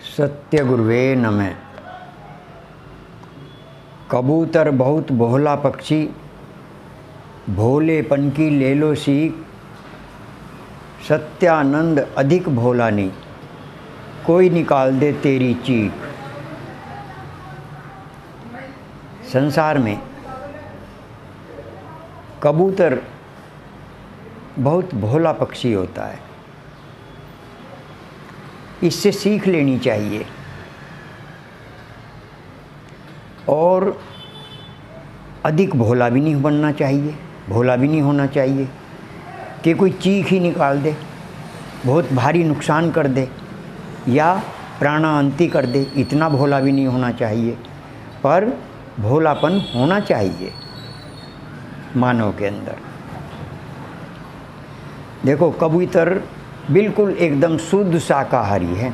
सत्य गुरुवे नमः। कबूतर बहुत भोला पक्षी, भोलेपन की ले लो सीख। सत्यानंद अधिक भोला नहीं, कोई निकाल दे तेरी चीख। संसार में कबूतर बहुत भोला पक्षी होता है, इससे सीख लेनी चाहिए। और अधिक भोला भी नहीं बनना चाहिए, भोला भी नहीं होना चाहिए कि कोई चीख ही निकाल दे, बहुत भारी नुकसान कर दे या प्राणांति कर दे। इतना भोला भी नहीं होना चाहिए, पर भोलापन होना चाहिए मानव के अंदर। देखो, कबूतर बिल्कुल एकदम शुद्ध शाकाहारी है।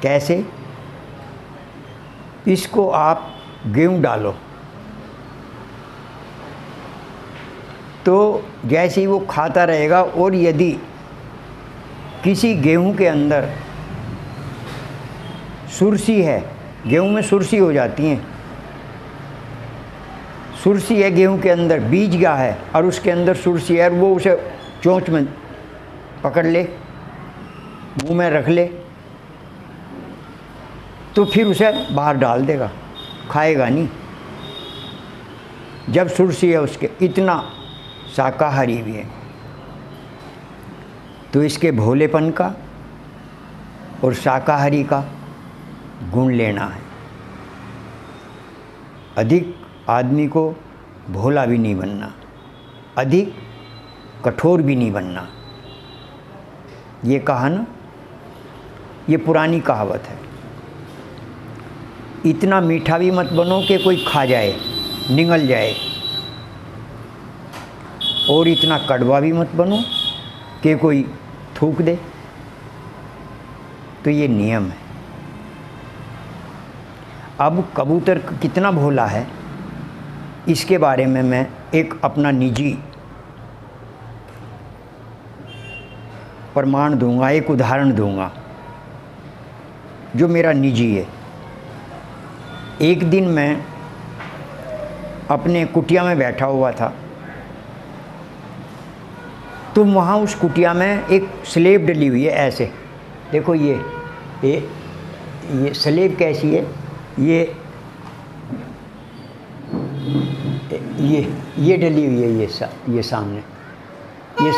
कैसे? इसको आप गेहूँ डालो तो जैसे ही वो खाता रहेगा, और यदि किसी गेहूँ के अंदर सुरसी है, गेहूँ में सुरसी हो जाती हैं, सुरसी है गेहूँ के अंदर, बीज गया है और उसके अंदर सुरसी है, और वो उसे चोंच में पकड़ ले, मुंह में रख ले, तो फिर उसे बाहर डाल देगा, खाएगा नहीं। जब सुरसी है उसके, इतना शाकाहारी भी है। तो इसके भोलेपन का और शाकाहारी का गुण लेना है। अधिक आदमी को भोला भी नहीं बनना, अधिक कठोर भी नहीं बनना। ये कहा ना, ये पुरानी कहावत है। इतना मीठा भी मत बनो कि कोई खा जाए, निगल जाए, और इतना कड़वा भी मत बनो कि कोई थूक दे। तो ये नियम है। अब कबूतर कितना भोला है, इसके बारे में मैं एक अपना निजी प्रमाण दूंगा, एक उदाहरण दूंगा जो मेरा निजी है। एक दिन मैं अपने कुटिया में बैठा हुआ था, तो वहाँ उस कुटिया में एक स्लेब डली हुई है। ऐसे देखो, ये स्लेब कैसी है, ये डली हुई है, ये सामने ये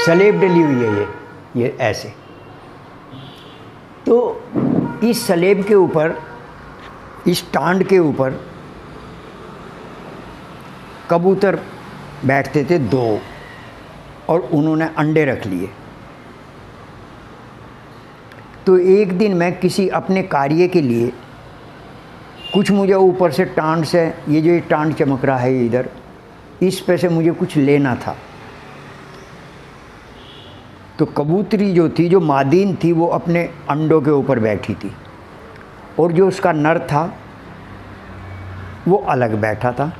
स्लेब डली हुई है, ये ऐसे। तो इस स्लेब के ऊपर, इस टांड के ऊपर कबूतर बैठते थे दो, और उन्होंने अंडे रख लिए। तो एक दिन मैं किसी अपने कार्य के लिए, कुछ मुझे ऊपर से टांड से, ये जो ये टांड चमक रहा है इधर, इस पे से मुझे कुछ लेना था। तो कबूतरी जो थी, जो मादीन थी, वो अपने अंडों के ऊपर बैठी थी, और जो उसका नर था वो अलग बैठा था।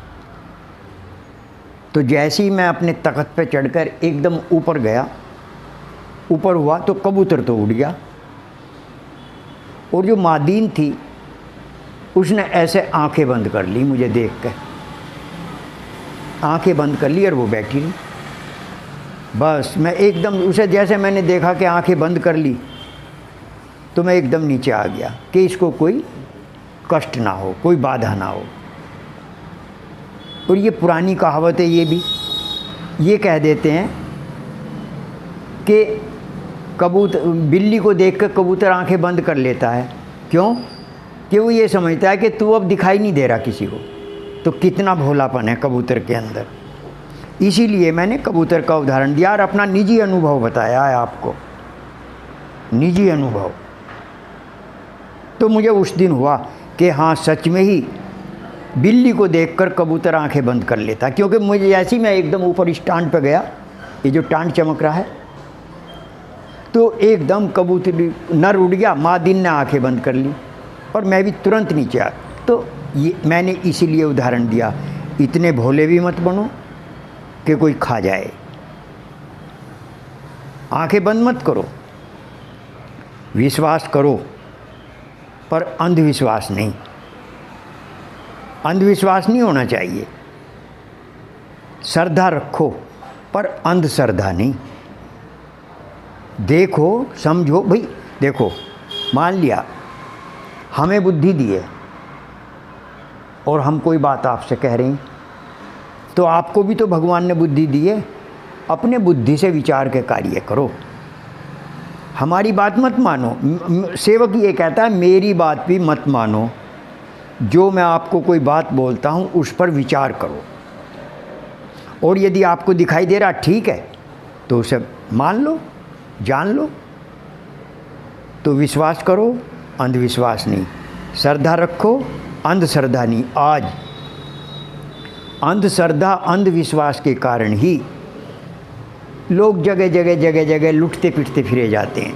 तो जैसे ही मैं अपने तख्त पे चढ़कर एकदम ऊपर गया, ऊपर हुआ, तो कबूतर तो उड़ गया, और जो मादीन थी उसने ऐसे आंखें बंद कर ली, मुझे देख कर आंखें बंद कर ली, और वो बैठी रही। बस मैं एकदम उसे, जैसे मैंने देखा कि आंखें बंद कर ली, तो मैं एकदम नीचे आ गया कि इसको कोई कष्ट ना हो, कोई बाधा ना हो। और ये पुरानी कहावत है, ये भी ये कह देते हैं कि बिल्ली को देखकर कबूतर आंखें बंद कर लेता है। क्यों? कि वो ये समझता है कि तू अब दिखाई नहीं दे रहा किसी को। तो कितना भोलापन है कबूतर के अंदर। इसीलिए मैंने कबूतर का उदाहरण दिया और अपना निजी अनुभव बताया है आपको, निजी अनुभव। तो मुझे उस दिन हुआ कि हाँ, सच में ही बिल्ली को देखकर कबूतर आंखें बंद कर लेता। क्योंकि मुझे जैसे ही मैं एकदम ऊपर इस टांड पे गया, ये जो टांड चमक रहा है, तो एकदम कबूतर नर उड़ गया, मादीन ने आंखें बंद कर ली, और मैं भी तुरंत नीचे आ। तो ये मैंने इसीलिए उदाहरण दिया, इतने भोले भी मत बनो कि कोई खा जाए। आंखें बंद मत करो, विश्वास करो पर अंधविश्वास नहीं। अंधविश्वास नहीं होना चाहिए। श्रद्धा रखो पर अंधश्रद्धा नहीं। देखो समझो भाई, देखो मान लिया हमें बुद्धि दी है और हम कोई बात आपसे कह रहे हैं, तो आपको भी तो भगवान ने बुद्धि दी है। अपने बुद्धि से विचार के कार्य करो। हमारी बात मत मानो। सेवक ये कहता है मेरी बात भी मत मानो, जो मैं आपको कोई बात बोलता हूँ उस पर विचार करो, और यदि आपको दिखाई दे रहा ठीक है तो उसे मान लो, जान लो। तो विश्वास करो, अंधविश्वास नहीं। श्रद्धा रखो, अंधश्रद्धा नहीं। आज अंधश्रद्धा अंधविश्वास के कारण ही लोग जगह जगह लुटते पिटते फिरे जाते हैं।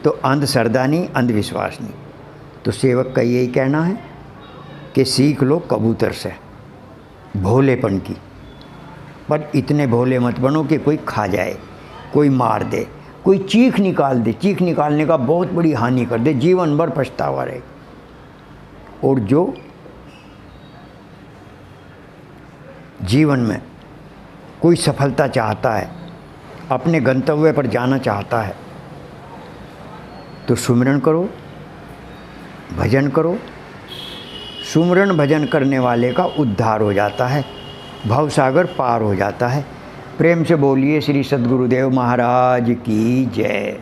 तो अंधश्रद्धा नहीं, अंधविश्वास नहीं। तो सेवक का यही कहना है कि सीख लो कबूतर से भोलेपन की, पर इतने भोले मत बनो कि कोई खा जाए, कोई मार दे, कोई चीख निकाल दे। चीख निकालने का बहुत बड़ी हानि कर दे, जीवन भर पछतावा रहे। और जो जीवन में कोई सफलता चाहता है, अपने गंतव्य पर जाना चाहता है, तो सुमिरन करो, भजन करो। सुमिरन भजन करने वाले का उद्धार हो जाता है, भवसागर पार हो जाता है। प्रेम से बोलिए श्री सद्गुरुदेव महाराज की जय।